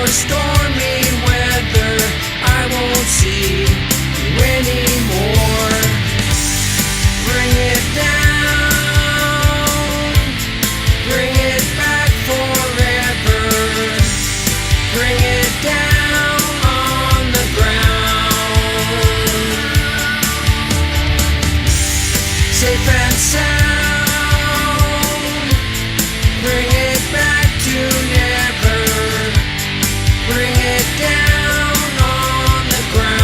stormy weather, I won't see you anymore. Bring it down, bring it back forever. Bring it down on the ground. Safe and sound. Bring it back to never. Bring it down on the ground.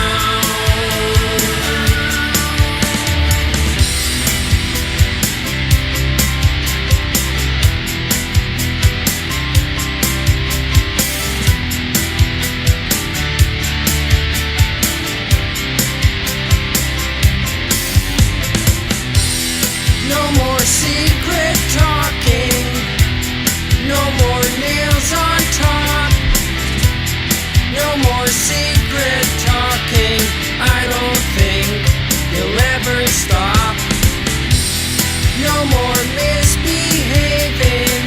No more secret talking. No more nails on top. No more secret talking. I don't think you'll ever stop. No more misbehaving.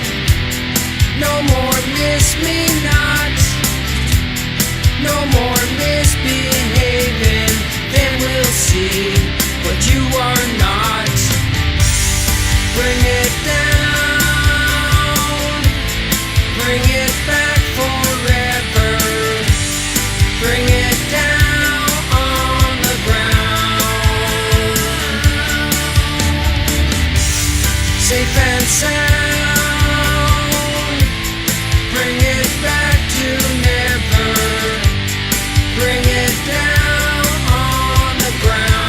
No more miss me not. No more misbehaving. Then we'll see what you are not. Bring it down. Bring it back forever. Bring it down on the ground. Safe and sound. Bring it back to never. Bring it down on the ground.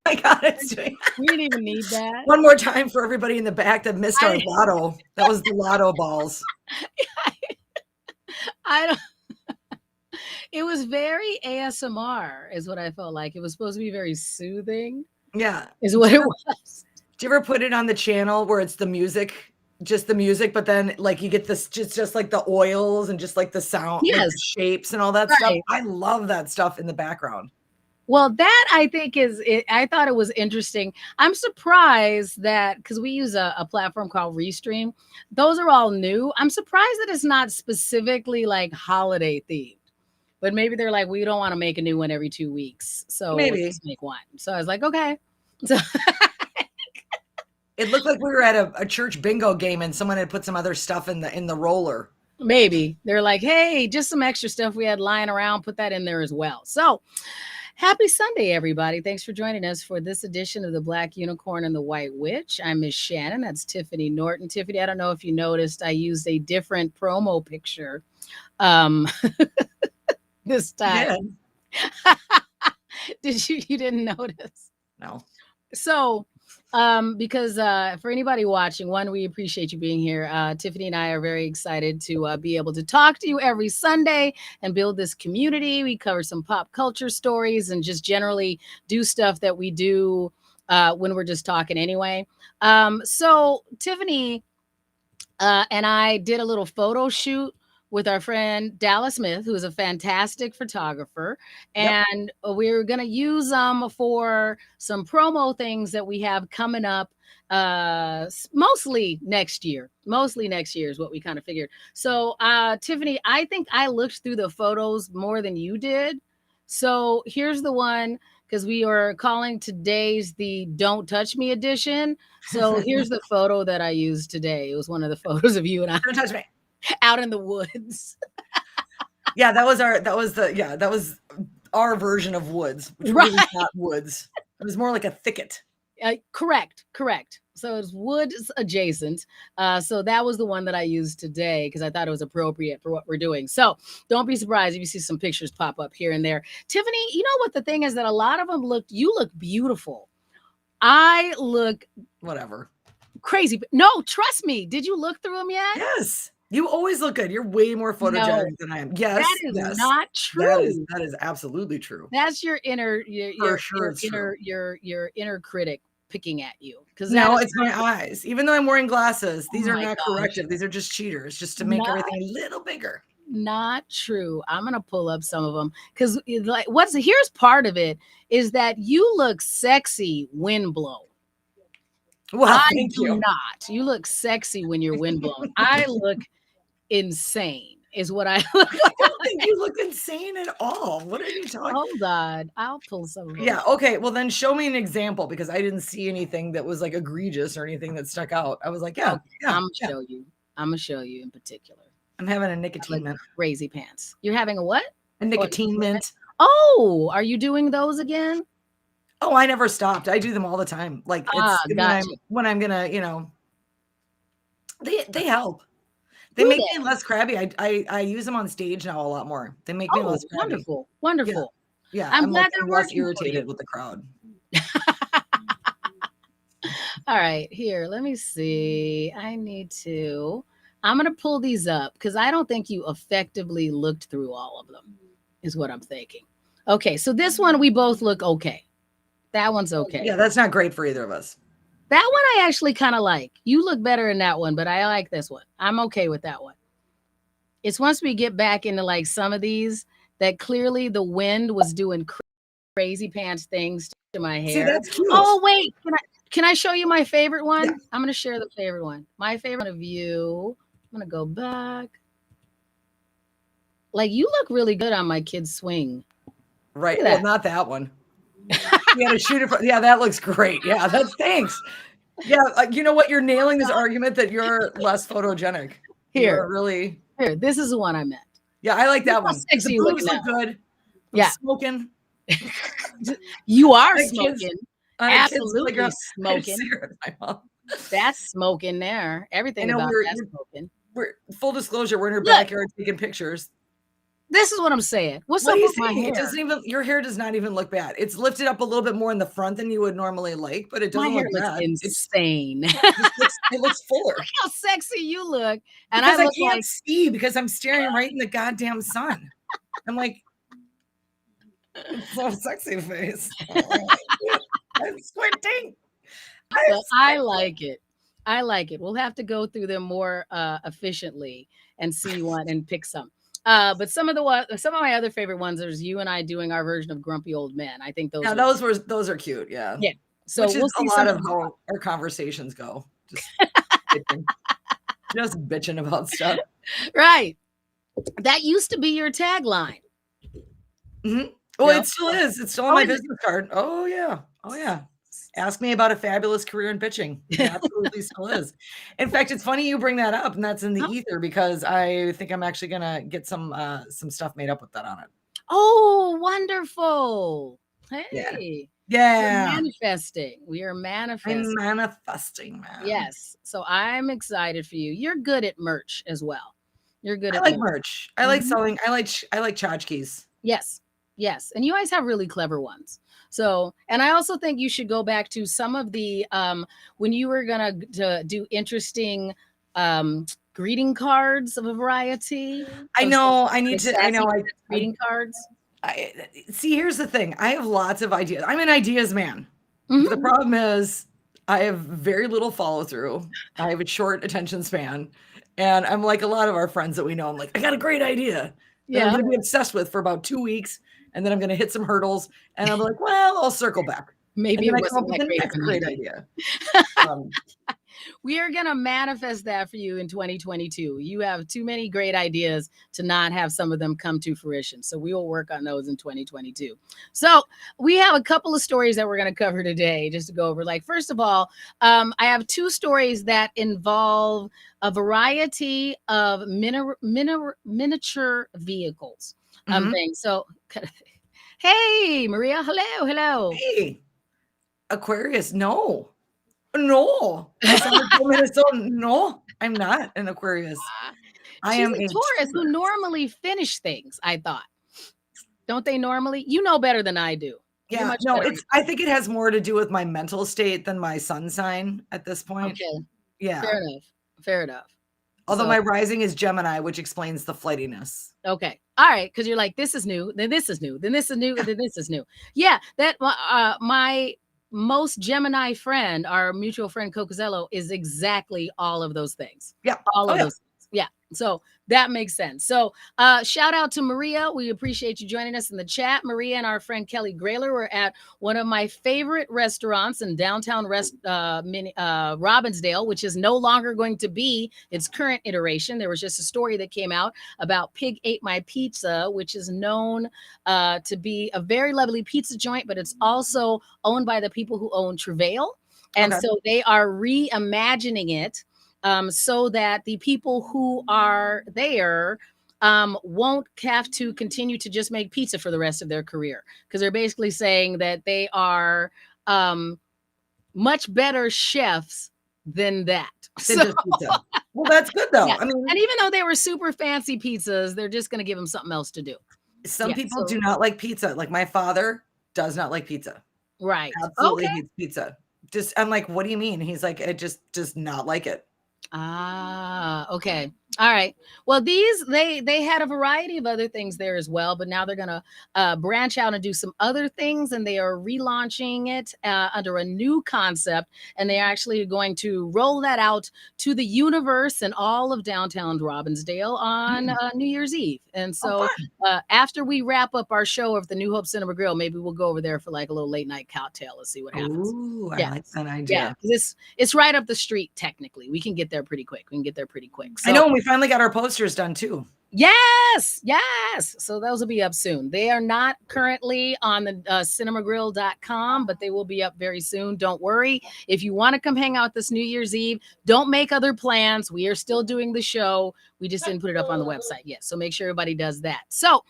My God, it's doing We didn't even need that. one more time for everybody in the back that missed our lotto. That was the lotto balls. I don't. It was very ASMR, is what I felt like. It was supposed to be very soothing, Yeah. is what it was. Do you ever put it on the channel where it's the music, just the music, but then like you get this just like the oils and just like the sound, like Yes. the shapes and all that stuff? Right. I love that stuff in the background. Well, that I think is it. I thought it was interesting. I'm surprised that because we use a platform called Restream, those are all new. I'm surprised that it's not specifically like holiday themed, but maybe they're like, we don't want to make a new one every 2 weeks, so we'll Maybe. just make one. So I was like, okay. So It looked like we were at a church bingo game and someone had put some other stuff in the roller. maybe they're like, hey, just some extra stuff we had lying around, put that in there as well. So happy Sunday, everybody. Thanks for joining us for this edition of the Black Unicorn and the White Witch. I'm Miss Shannan. That's Tiffany Norton. Tiffany, I don't know if you noticed, I used a different promo picture this time. Did you didn't notice? No. So because for anybody watching, one, we appreciate you being here. Tiffany and I are very excited to be able to talk to you every Sunday and build this community. We cover some pop culture stories and just generally do stuff that we do when we're just talking anyway. So Tiffany and I did a little photo shoot with our friend Dallas Smith, who is a fantastic photographer. Yep. And we were going to use them for some promo things that we have coming up mostly next year. Mostly next year is what we kind of figured. So, Tiffany, I think I looked through the photos more than you did. So here's the one, because we are calling today's the Don't Touch Me edition. So here's the photo that I used today. It was one of the photos of you and I Don't touch me. out in the woods. Yeah, that was our version of woods, which Right. really not woods. It was more like a thicket. Correct. So it's woods adjacent. So that was the one that I used today because I thought it was appropriate for what we're doing. So don't be surprised if you see some pictures pop up here and there. Tiffany, you know what the thing is that a lot of them you look beautiful. I look Whatever. crazy. No, trust me. Did you look through them yet? Yes. You always look good. You're way more photogenic than I am. Yes. That is yes. not true. That is absolutely true. That's your inner, For sure it's true. your inner critic picking at you. Because No, it's my eyes. Even though I'm wearing glasses, these are my not gosh. corrective. These are just cheaters, just to make everything a little bigger. Not true. I'm gonna pull up some of them because like here's part of it is that you look sexy wind blown. Well, I thank do you. not. You look sexy when you're wind blown. I look insane, is what I look like. I don't think you look insane at all. What are you talking? Hold on, I'll pull some of them. Yeah. Okay. Well, then show me an example because I didn't see anything that was like egregious or anything that stuck out. I was like, yeah, Okay, yeah. I'm gonna show you in particular. I'm having a nicotine Like mint. crazy pants. You're having a what? A nicotine mint. Oh, are you doing those again? Oh, I never stopped. I do them all the time. Like it's gotcha. when I'm gonna, they help. They Do make they? me less crabby. I use them on stage now a lot more. They make me Oh, less crabby. wonderful. Yeah, I'm glad like, they're I'm less working for you. irritated with the crowd. All right, here, let me see. I'm going to pull these up because I don't think you effectively looked through all of them, is what I'm thinking. Okay, so this one, we both look okay. That one's okay. Yeah, that's not great for either of us. That one I actually kind of like. You look better in that one, but I like this one. I'm okay with that one. It's once we get back into like some of these that clearly the wind was doing crazy pants things to my hair. See, that's cute. Oh, wait. Can I show you my favorite one? Yeah. I'm going to share the favorite one. My favorite of you. I'm going to go back. Like, you look really good on my kid's swing. Right. Look at Well, that. not that one. You gotta shoot it. Yeah, that looks great. Yeah, that's thanks. Yeah, you know what? You're nailing this argument that you're less photogenic. Here. Really. Here, this is the one I meant. Yeah, I like that Look how one. sexy The you look boobs look now. good. I'm Yeah. smoking. You are My kids- smoking. on a kid's Absolutely playground, I had a smoking. cigarette with my mom. That's smoking there. Everything I know about we're- that's smoking. We're full disclosure. We're in her Look. backyard taking pictures. This is what I'm saying. What's What up are you with my saying? hair? It doesn't even. Your hair does not even look bad. It's lifted up a little bit more in the front than you would normally like, but it My doesn't hair look looks bad. insane. It looks fuller. Look how sexy you look. And Because I I look can't like see because I'm staring right in the goddamn sun. I'm like, it's so sexy face. I'm squinting. well, I like it. I like it. We'll have to go through them more efficiently and see one and pick some. But some of my other favorite ones is you and I doing our version of Grumpy Old Men. I think those. Yeah, those are cute. Yeah. Yeah. So Which we'll is see a some lot of how our conversations go. Just bitching about stuff. right. That used to be your tagline. Mm-hmm. Well, Yeah. it still is. It's still on my business card. Oh yeah. Oh yeah. Ask me about a fabulous career in bitching. It absolutely still is. In fact, it's funny you bring that up, and that's in the ether because I think I'm actually gonna get some stuff made up with that on it. Oh, wonderful. Hey. Yeah. We're manifesting. We are manifesting. I'm manifesting, man. Yes. So I'm excited for you. You're good at merch as well. You're good I at like merch. I like Mhm. selling. I like tchotchkes. Yes. Yes. And you guys have really clever ones. So, and I also think you should go back to some of the when you were gonna do interesting greeting cards of a variety. I know. I need to. I know. Greeting cards. See, here's the thing. I have lots of ideas. I'm an ideas man. Mhm. The problem is I have very little follow through. I have a short attention span. And I'm like a lot of our friends that we know. I'm like, I got a great idea that I'm Yeah. going to be obsessed with for about 2 weeks. And then I'm going to hit some hurdles. And I'm like, well, I'll circle back. And Maybe then it I come wasn't up with that the great of next an great idea. idea. Um, We are going to manifest that for you in 2022. You have too many great ideas to not have some of them come to fruition. So we will work on those in 2022. So we have a couple of stories that we're going to cover today just to go over. Like, first of all, I have two stories that involve a variety of miniature vehicles. mhm. Things. So, hey, Maria, hello, hello. Hey, Aquarius, no. No. I sound like a Minnesotan. No, I'm not an Aquarius. I She's am a a Taurus who Taurus. normally finish things, I thought. Don't they normally? You know better than I do. You're Yeah, much no, better. I think it has more to do with my mental state than my sun sign at this point. Okay, Yeah. fair enough. Fair enough. Although So, my rising is Gemini, which explains the flightiness. okay. All right, because you're like, this is new, then this is new, then this is new, then this is new. Yeah, that my most Gemini friend, our mutual friend Cocozello, is exactly all of those things. Yeah. All Oh, of yeah. those things. Yeah. So that makes sense. So shout out to Maria. We appreciate you joining us in the chat. Maria and our friend Kelly Grayler were at one of my favorite restaurants in downtown Robbinsdale, which is no longer going to be its current iteration. There was just a story that came out about Pig Ate My Pizza, which is known to be a very lovely pizza joint, but it's also owned by the people who own Travail. And Okay. so they are reimagining it so that the people who are there won't have to continue to just make pizza for the rest of their career. Because they're basically saying that they are um, much better chefs than that. Than So, just pizza. Well, that's good though. yeah. I mean, And even though they were super fancy pizzas, they're just going to give them something else to do. some Yeah. people So, do not like pizza. Like my father does not like pizza. right. Absolutely Okay. hates pizza. Just I'm like, what do you mean? He's like, I just does not like it. Ah, okay. All right. Well, these they had a variety of other things there as well, but now they're gonna branch out and do some other things, and they are relaunching it under a new concept, and they are actually going to roll that out to the universe and all of downtown Robbinsdale on Mm. New Year's Eve. And Oh, so fun. after we wrap up our show of the New Hope Cinema Grill, maybe we'll go over there for like a little late night cocktail and see what happens. Ooh, I Yeah. like that Yeah, idea. 'cause it's right up the street technically. We can get there pretty quick. We can get there pretty quick. I So know, and we finally got our posters done too. yes, yes. So those will be up soon. They are not currently on the cinemagrill.com, but they will be up very soon. Don't worry. If you want to come hang out this New Year's Eve, don't make other plans. We are still doing the show. We just didn't put it up on the website yet. So make sure everybody does that. So,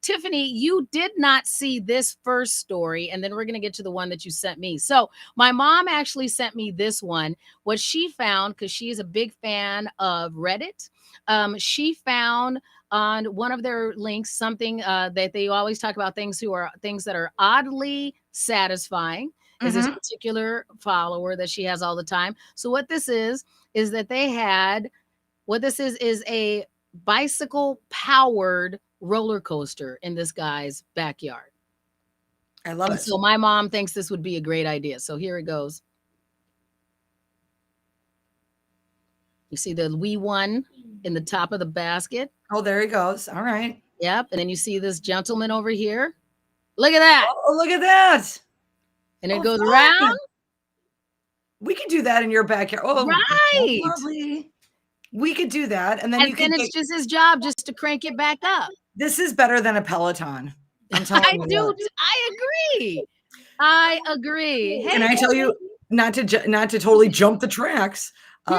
Tiffany, you did not see this first story, and then we're going to get to the one that you sent me. So, my mom actually sent me this one. What she found, because she is a big fan of Reddit, she found on one of their links something that they always talk about things that are oddly satisfying. Is this Mhm. particular follower that she has all the time? So what this is that they had what this is a bicycle powered roller coaster in this guy's backyard. I love And it. so my mom thinks this would be a great idea. So here it goes. You see the wee one in the top of the basket. Oh, there he goes. All right. Yep. And then you see this gentleman over here. Look at that. Oh, look at that. And it Oh, goes fun. around. We could do that in your backyard. Oh, that's Right. lovely. We could do that, and then And you then could it's get just his job just to crank it back up. this is better than a Peloton. I'm telling I you do. what. I agree. I agree. Hey, Can I tell you not to totally jump the tracks? boom.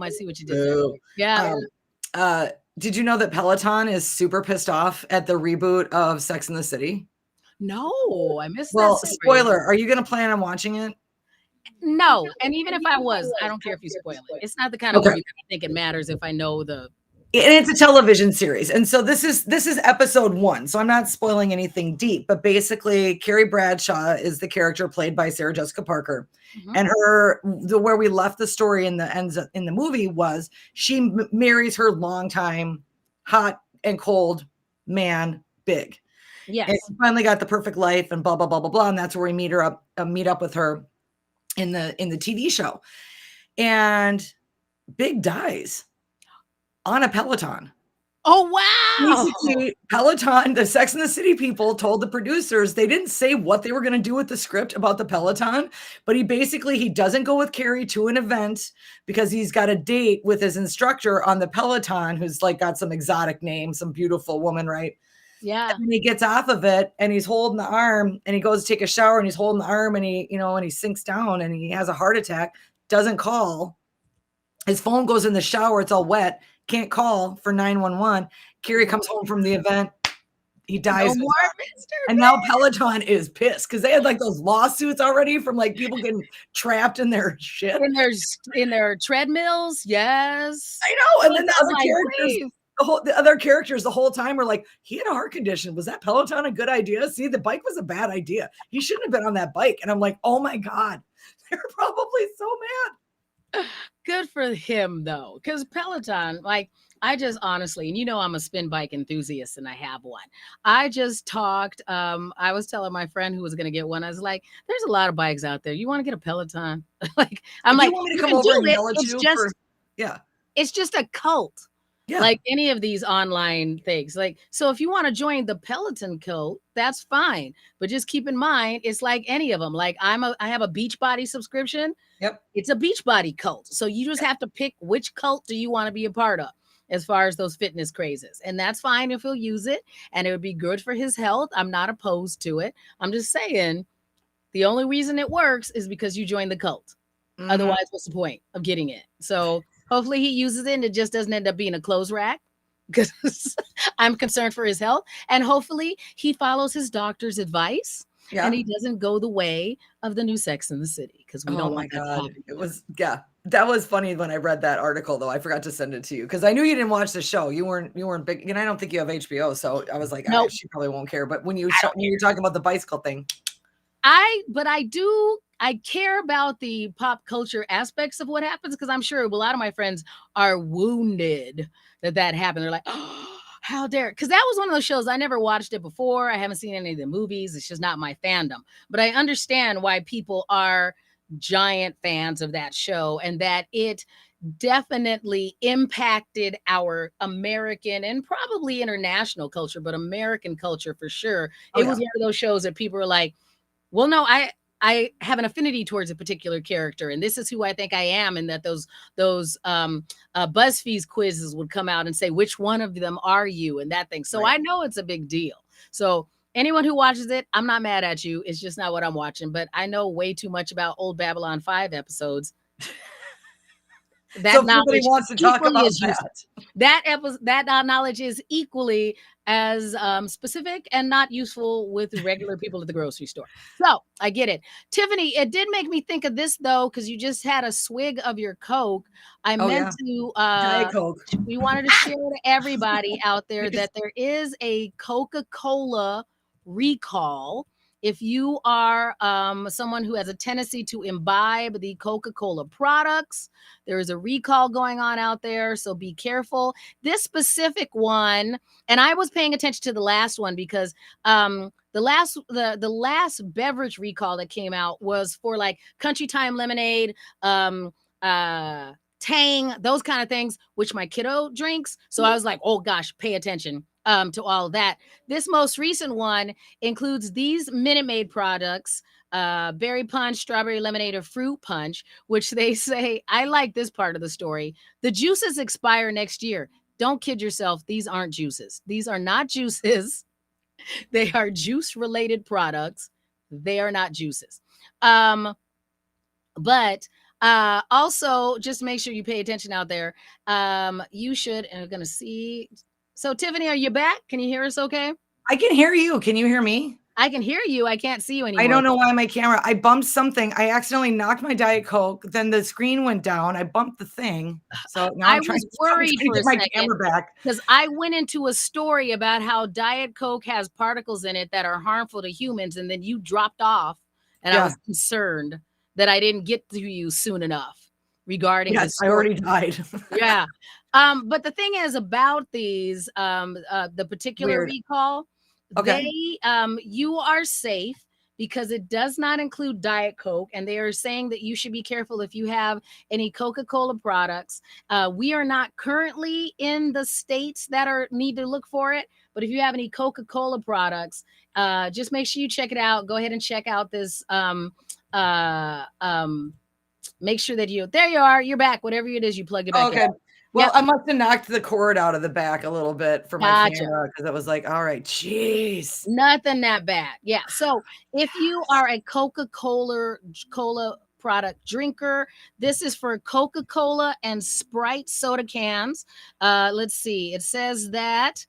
I see what you did there. Boo. Yeah. Did you know that Peloton is super pissed off at the reboot of Sex and the City? No, I missed Well, that story. spoiler, are you going to plan on watching it? No, and even if I was, I don't care if you spoil it. It's not the kind of Okay. movie that I think it matters if I know the. And it's a television series. And so this is episode 1. So I'm not spoiling anything deep, but basically Carrie Bradshaw is the character played by Sarah Jessica Parker. Mhm. And where we left the story in the movie was she marries her longtime hot and cold man, Big. And Yes. he finally got the perfect life and blah blah blah blah blah. And that's where we meet up with her in the TV show. And Big dies on a Peloton. Oh, wow. Basically, Peloton, the Sex and the City people told the producers they didn't say what they were going to do with the script about the Peloton, but he doesn't go with Carrie to an event because he's got a date with his instructor on the Peloton, who's like got some exotic name, some beautiful woman, right? Yeah. And then he gets off of it and he's holding the arm and he goes to take a shower and he's holding the arm and he sinks down and he has a heart attack, doesn't call. His phone goes in the shower, it's all wet, can't call for 911. Carrie comes home from the event, he dies. No more Mr. And now Peloton is pissed because they had like those lawsuits already from like people getting trapped in their shit. In their treadmills. Yes. I know. And then That's the other characters the whole time were like, he had a heart condition. Was that Peloton a good idea? See, the bike was a bad idea. He shouldn't have been on that bike. And I'm like, oh my God, they're probably so mad. Good for him though, because Peloton, like, I just honestly, and I'm a spin bike enthusiast and I have one. I just talked, I was telling my friend who was going to get one, I was like, there's a lot of bikes out there. You want to get a Peloton? Like, I'm like, you want me to you come can over do and it. yell at It's you? just, Yeah. it's just a cult. Yeah. Like any of these online things. Like, so if you want to join the Peloton cult, that's fine. But just keep in mind, it's like any of them. Like I have a Beachbody subscription. Yep. It's a Beachbody cult. So you just have to pick which cult do you want to be a part of as far as those fitness crazes. And that's fine if he'll use it and it would be good for his health. I'm not opposed to it. I'm just saying the only reason it works is because you joined the cult. Mhm. Otherwise, what's the point of getting it? So hopefully he uses it and it just doesn't end up being a clothes rack because I'm concerned for his health. And hopefully he follows his doctor's advice and he doesn't go the way of the new Sex in the City because we don't want that to happen. It was, that was funny when I read that article though. I forgot to send it to you because I knew you didn't watch the show. You weren't big, and I don't think you have HBO. So I was like, Nope. she probably won't care. But when you were talking about the bicycle thing, I care about the pop culture aspects of what happens because I'm sure a lot of my friends are wounded that happened. They're like, oh, how dare, because that was one of those shows I never watched it before. I haven't seen any of the movies. It's just not my fandom. But I understand why people are giant fans of that show and that it definitely impacted our American and probably international culture, but American culture for sure. It was one of those shows that people were like, well, no, I have an affinity towards a particular character, and this is who I think I am. And that those BuzzFeed quizzes would come out and say, which one of them are you? And that thing. So I know it's a big deal. So anyone who watches it, I'm not mad at you. It's just not what I'm watching, but I know way too much about old Babylon 5 episodes. That knowledge wants to talk about that knowledge is equally as specific and not useful with regular people at the grocery store. So I get it. Tiffany, it did make me think of this though, because you just had a swig of your Coke. I meant to Diet Coke. We wanted to share to everybody out there that there is a Coca-Cola recall. If you are someone who has a tendency to imbibe the Coca-Cola products, there is a recall going on out there, so be careful. This specific one, and I was paying attention to the last one because the last beverage recall that came out was for like Country Time lemonade, Tang, those kind of things, which my kiddo drinks. So I was like, oh gosh, pay attention to all of that. This most recent one includes these Minute Maid products, berry punch, strawberry lemonade, or fruit punch, which they say, I like this part of the story. The juices expire next year. Don't kid yourself. These aren't juices. These are not juices. They are juice related products. They are not juices. But also just make sure you pay attention out there. You should, and I'm going to see. So Tiffany, are you back? Can you hear us okay? I can hear you. Can you hear me? I can hear you. I can't see you anymore. I don't know why my camera, I bumped something. I accidentally knocked my Diet Coke. Then the screen went down. I bumped the thing. So now I'm trying to get my camera back. Because I went into a story about how Diet Coke has particles in it that are harmful to humans. And then you dropped off. And I was concerned that I didn't get to you soon enough regarding this. I already died. But the thing is about these, the particular recall, Okay. You are safe because it does not include Diet Coke, and they are saying that you should be careful if you have any Coca-Cola products. We are not currently in the states that are need to look for it, but if you have any Coca-Cola products, just make sure you check it out. Go ahead and check out this. Uh, um, Make sure that there you are. You're back. Whatever it is, you plugged it Oh, back in. okay. Well, Yep. I must have knocked the cord out of the back a little bit for my Gotcha. camera because it was like, all right, jeez. Nothing that bad. Yeah. So if you are a Coca-Cola product drinker, this is for Coca-Cola and Sprite soda cans. Let's see. It says that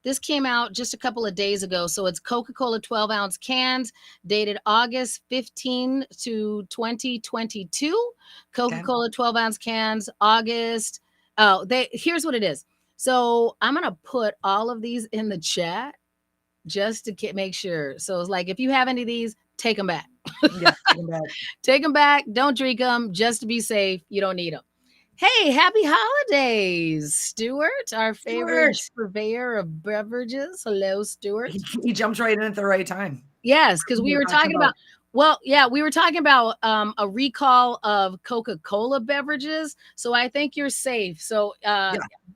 this came out just a couple of days ago. So it's Coca-Cola 12-ounce cans dated August 15 to 2022. Coca-Cola 12-ounce cans, August. Oh, here's what it is. So I'm going to put all of these in the chat just to make sure. So it's like, if you have any of these, take them back. Yeah, take 'em back. Take them back. Don't drink them just to be safe. You don't need them. Hey, happy holidays, Stuart, our favorite purveyor of beverages. Hello, Stuart. He jumped right in at the right time. Yes, because we were talking about, we were talking about a recall of Coca-Cola beverages. So I think you're safe. So,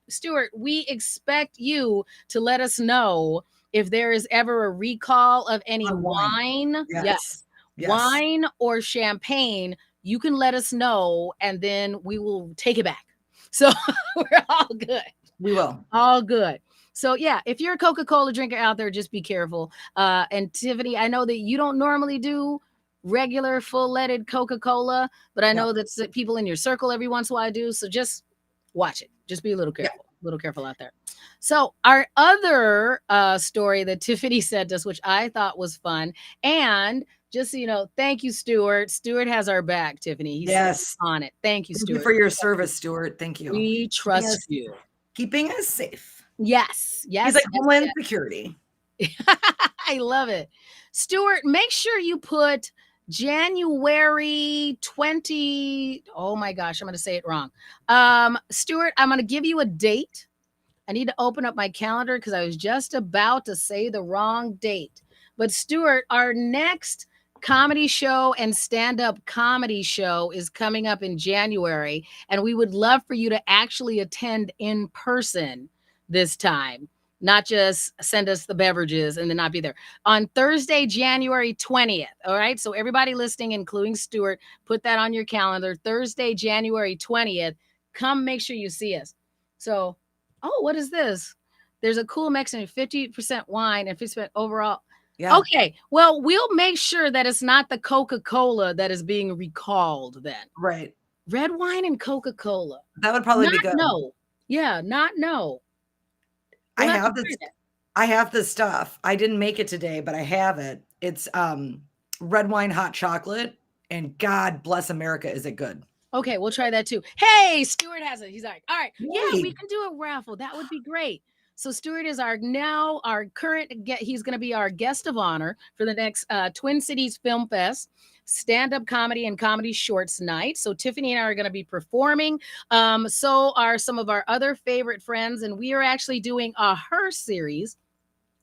Stuart, we expect you to let us know if there is ever a recall of any wine. Yes. Wine or champagne. You can let us know, and then we will take it back. So we're all good. We will. All good. So yeah, if you're a Coca-Cola drinker out there, just be careful. And Tiffany, I know that you don't normally do regular full-leaded Coca-Cola, but I know that people in your circle every once in a while do. So just watch it. Just be a little careful. A little careful out there. So our other story that Tiffany sent us, which I thought was fun, and just so you know, thank you, Stuart. Stuart has our back, Tiffany. He's on it. Thank you, Stuart. Thank you for your service, Stuart. Thank you. We trust you. Keeping us safe. Yes. He's like Homeland Security. I love it. Stuart, make sure you put January 20. Oh my gosh, I'm going to say it wrong. Stuart, I'm going to give you a date. I need to open up my calendar because I was just about to say the wrong date. But Stuart, our next comedy show and stand-up comedy show is coming up in January, and we would love for you to actually attend in person this time, not just send us the beverages and then not be there. On Thursday, January 20th. All right. So everybody listening, including Stuart, put that on your calendar. Thursday, January 20th. Come make sure you see us. So, what is this? There's a cool Mexican 50% wine and 50% overall. Yeah. Okay. Well, we'll make sure that it's not the Coca-Cola that is being recalled then. Right. Red wine and Coca-Cola. That would probably be good. No. Yeah, not no. I have this stuff. I didn't make it today, but I have it. It's red wine hot chocolate, and God bless America, is it good? Okay, we'll try that too. Hey, Stuart has it. He's like, all right. Yeah, we can do a raffle. That would be great. So Stuart is our current he's going to be our guest of honor for the next Twin Cities Film Fest stand-up comedy and comedy shorts night. So Tiffany and I are going to be performing. So are some of our other favorite friends, and we are actually doing a Her series.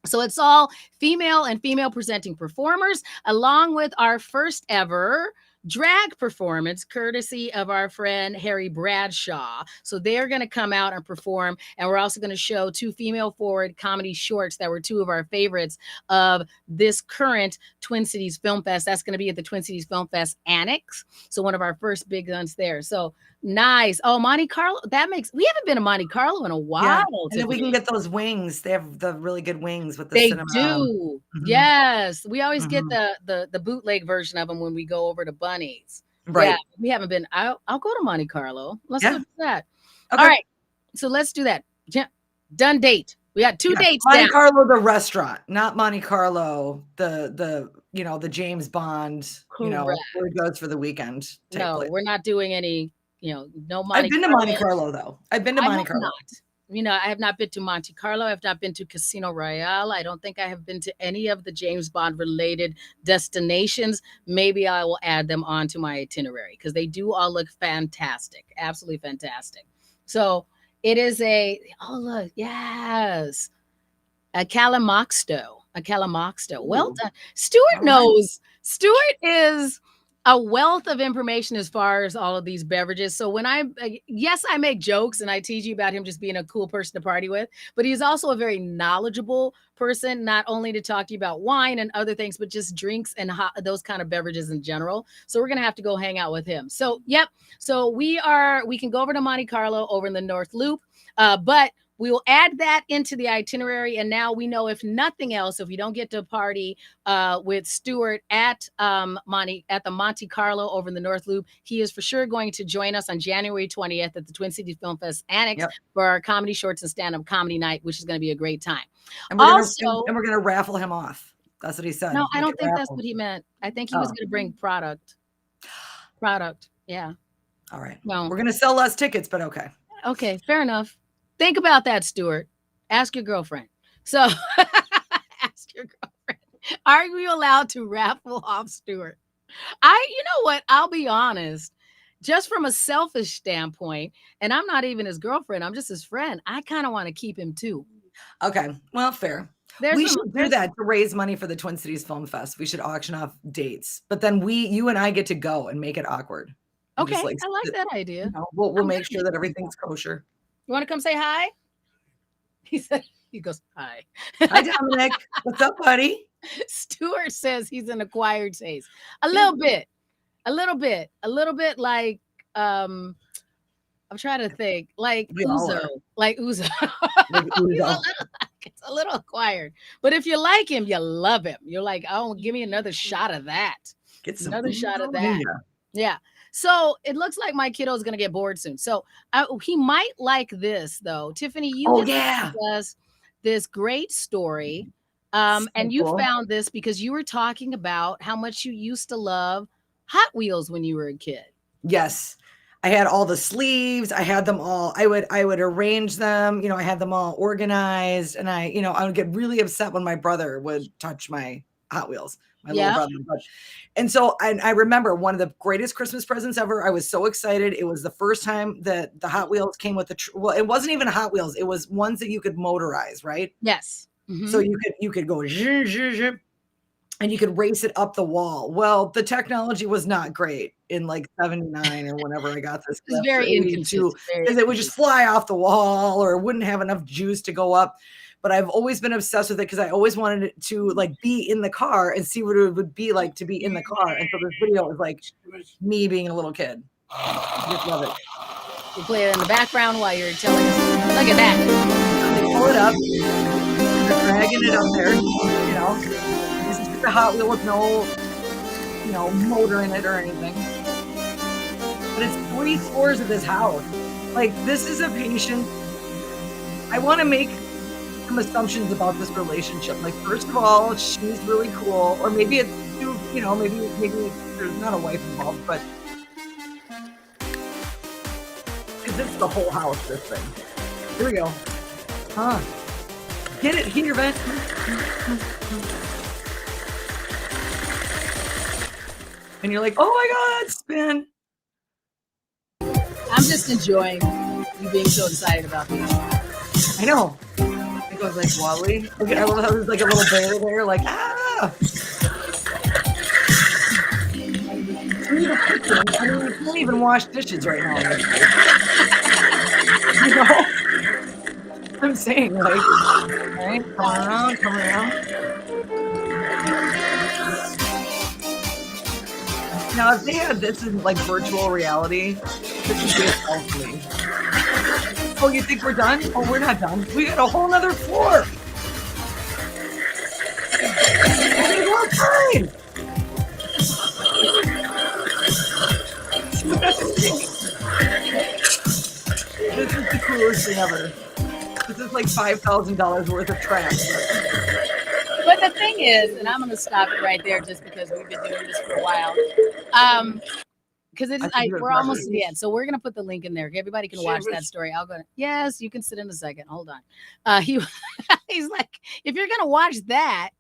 So it's all female and female presenting performers, along with our first ever drag performance courtesy of our friend Harry Bradshaw. So they're going to come out and perform, and we're also going to show two female forward comedy shorts that were two of our favorites of this current Twin Cities Film Fest. That's going to be at the Twin Cities Film Fest Annex. So one of our first big guns there. So nice. Oh, Monte Carlo. We haven't been to Monte Carlo in a while. Yeah. And then we can get those wings. They have the really good wings with the cinema. They do. Mm-hmm. Yes. We always get the bootleg version of them when we go over to Bunny's. Right. Yeah, we haven't been. I'll go to Monte Carlo. Let's do that. Okay. All right. So let's do that. Done date. We got two dates. Monte Carlo, the restaurant, not Monte Carlo, the James Bond, where it goes for the weekend. No, we're not doing any. No Monte I've been to Monte Carlo, though. I've been to Monte Carlo. I have not been to Monte Carlo. I've not been to Casino Royale. I don't think I have been to any of the James Bond related destinations. Maybe I will add them onto my itinerary because they do all look fantastic. Absolutely fantastic. So it is look, yes. A Calamoxto. A Calamoxto. Well Ooh, done. Stuart all right. knows. Stuart is a wealth of information as far as all of these beverages. So when yes, I make jokes and I tease you about him just being a cool person to party with, but he's also a very knowledgeable person, not only to talk to you about wine and other things, but just drinks and those kind of beverages in general. So we're going to have to go hang out with him. So, yep. So we can go over to Monte Carlo over in the North Loop. But we will add that into the itinerary. And now we know, if nothing else, if we don't get to party with Stuart at the Monte Carlo over in the North Loop, he is for sure going to join us on January 20th at the Twin Cities Film Fest Annex Yep. for our comedy shorts and stand-up comedy night, which is going to be a great time. And we're gonna raffle him off. That's what he said. No, I Make don't it think that's raffle. what he meant. I think he was Oh. going to bring product. Yeah. All right. No. We're gonna sell less tickets, but okay. Okay, fair enough. Think about that, Stuart. Ask your girlfriend. So ask your girlfriend. Are you allowed to raffle off Stuart? You know what? I'll be honest. Just from a selfish standpoint, and I'm not even his girlfriend, I'm just his friend. I kind of want to keep him too. Okay. Well, fair. We should do that to raise money for the Twin Cities Film Fest. We should auction off dates, but then you and I get to go and make it awkward. Okay, I like that idea. You know, we'll make sure that everything's kosher. You want to come say hi? He goes, hi. Hi, Dominic. What's up, buddy? Stuart says he's an acquired taste. A little bit like I'm trying to think, like Uzo. It's a little acquired. But if you like him, you love him. You're like, oh, give me another shot of that. Get some another shot of that. Yeah. So it looks like my kiddo is going to get bored soon. So he might like this, though. Tiffany, you gave us this great story. And you found this because you were talking about how much you used to love Hot Wheels when you were a kid. Yes. I had all the sleeves. I had them all. I would arrange them. You know, I had them all organized, and I would get really upset when my brother would touch my Hot Wheels, my little brother. And so I remember one of the greatest Christmas presents ever. I was so excited. It was the first time that the Hot Wheels came with well, it wasn't even Hot Wheels. It was ones that you could motorize, right? Yes. Mm-hmm. So you could go and you could race it up the wall. Well, the technology was not great in like 79 or whenever I got this. It was very inconsistent. Because it would just fly off the wall or it wouldn't have enough juice to go up. But I've always been obsessed with it because I always wanted it to like be in the car and see what it would be like to be in the car. And so this video was like me being a little kid. I just love it. You play it in the background while you're telling us. Look at that. They pull it up. They're dragging it up there. You know, this is just a Hot Wheel with no, motor in it or anything. But it's 3 floors of this house. Like, this is a patient. I want to make some assumptions about this relationship. Like, first of all, she's really cool, or maybe it's too, maybe there's not a wife involved, but because it's the whole house. This thing. Here we go. Get it here, vent. And you're like, oh my God, spin. I'm just enjoying you being so excited about this. I know. It goes like wobbly. Look at, I love how there's like a little bear there, like, ah! I mean, you can't even wash dishes right now. You know? I'm saying, like, right? Come around. Now, if they had this in like virtual reality, this would be a selfie. Oh, you think we're done? Oh, we're not done. We got a whole nother floor. We're fine. This is the coolest thing ever. This is like $5,000 worth of trash. But the thing is, and I'm going to stop it right there just because we've been doing this for a while. Because we're almost to the end. So we're going to put the link in there. Everybody can watch that story. Yes, you can sit in a second. Hold on. He's like, if you're going to watch that,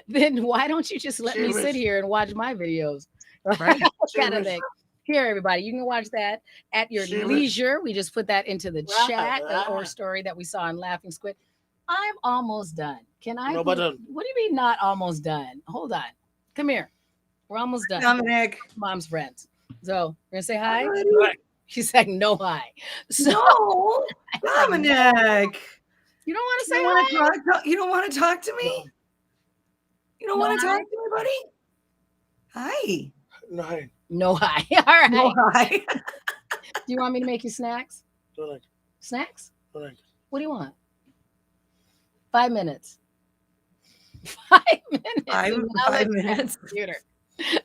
then why don't you just let me sit here and watch my videos? Right? Kind of thing. Here, everybody, you can watch that at your leisure. We just put that into the chat or story that we saw in Laughing Squid. I'm almost done. Can I? No button. What do you mean not almost done? Hold on. Come here. We're almost done. Dominic. Mom's friends. So we're gonna say hi. Right. She's like, no hi. So No, Dominic. you don't want to You say don't want hi? to talk. You don't want to talk to me. You don't No want to hi? talk to me, buddy. Hi. No, hi. No hi. All right. No, hi. Do you want me to make you snacks? Don't like. Snacks? Don't like. What do you want? 5 minutes. 5 minutes. Five, and I'll let 5 you have the minutes. computer.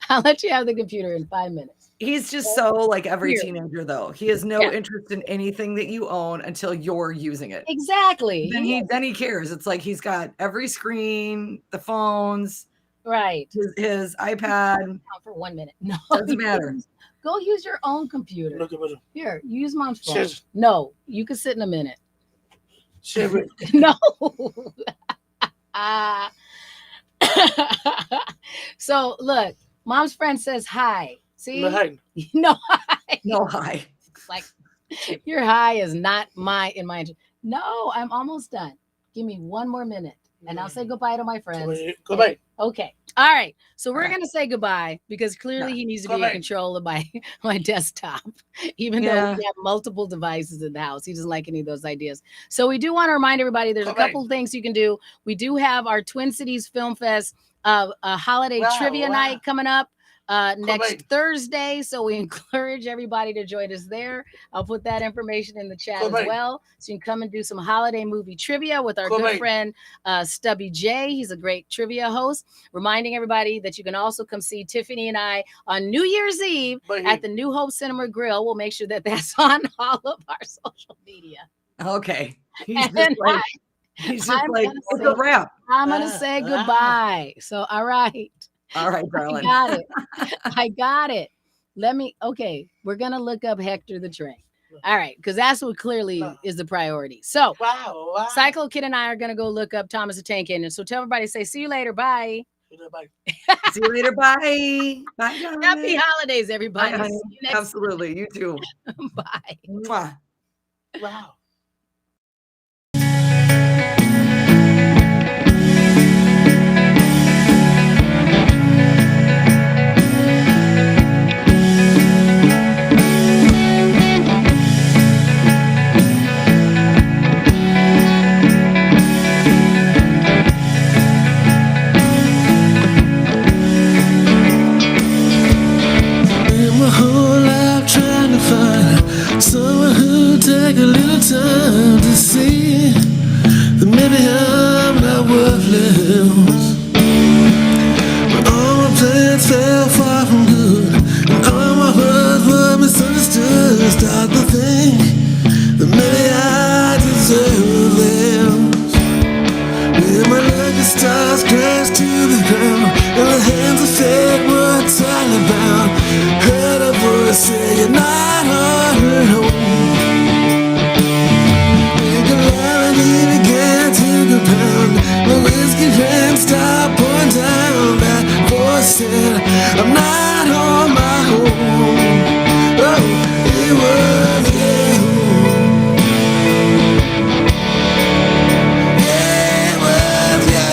I'll let you have the computer in 5 minutes. He's just so like every Here. teenager, though. He has no Yeah. interest in anything that you own until you're using it. Exactly. Then he cares. It's like he's got every screen, the phones, Right. his iPad. Out for 1 minute. No. Doesn't matter. Go use your own computer. Look at button. Here, use mom's phone. Cheers. No, you can sit in a minute. Share it. No. Ah. So look, mom's friend says hi. See? No, hi. No hi. No, hi. Like your hi is not in my interest. No, I'm almost done. Give me 1 more minute and I'll say goodbye to my friends. Goodbye. Okay. All right. So we're All right. going to say goodbye because clearly Yeah. he needs to be in Goodbye. control of my desktop, even though Yeah. we have multiple devices in the house. He doesn't like any of those ideas. So we do want to remind everybody there's a Goodbye. couple things you can do. We do have our Twin Cities Film Fest a holiday Wow, trivia wow. night coming up next Goodbye. Thursday. So we encourage everybody to join us there. I'll put that information in the chat as Goodbye. well. So you can come and do some holiday movie trivia with our Goodbye. good friend Stubby J. He's a great trivia host. Reminding everybody that you can also come see Tiffany and I on New Year's Eve Bye. at the New Hope Cinema Grill. We'll make sure that that's on all of our social media. Okay. He's And just like, he's just I'm like, gonna it's say- a wrap. I'm going to say goodbye. So, all right. All right, I darling. got it. I got it. We're going to look up Hector the Train. All right. Because that's what clearly is the priority. So, Wow. Wow. Cyclo Kid and I are going to go look up Thomas the Tank Engine. So tell everybody, say, see you later. Bye. Goodbye. See you later. Bye. Bye, darling. Happy holidays, Bye, everybody. honey. See you next Absolutely. You too. time. Bye. Mwah. Wow. Spent my whole life trying to find someone who'd take a little time to see that maybe I'm not worthless. But all my plans fell far from good, and all my words were misunderstood. I start to think that maybe I deserve them. When my lucky stars crash to the ground, and the hands of fate were all about. Heard a voice say you're not alone. And calamity began to compound. The whiskey rain stopped pouring down. That voice said I'm not on my own. Oh, it was you. It was you.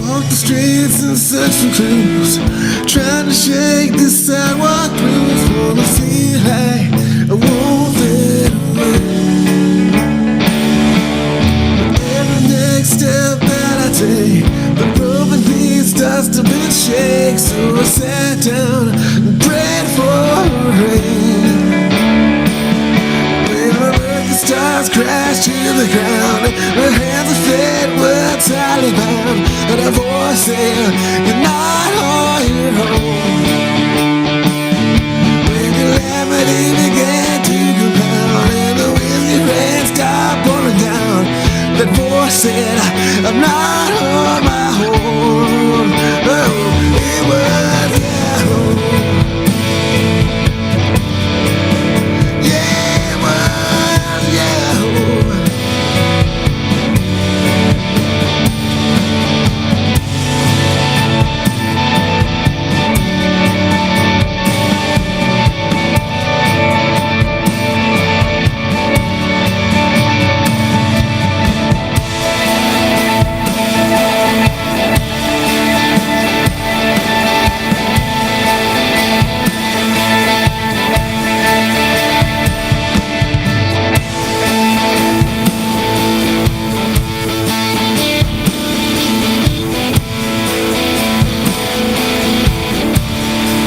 Walk the streets and search for clues, trying to shake the sidewalk blues. Wanna feel like I won't fade away. Every next step that I take, the broken piece starts to bend and shake. So I sat down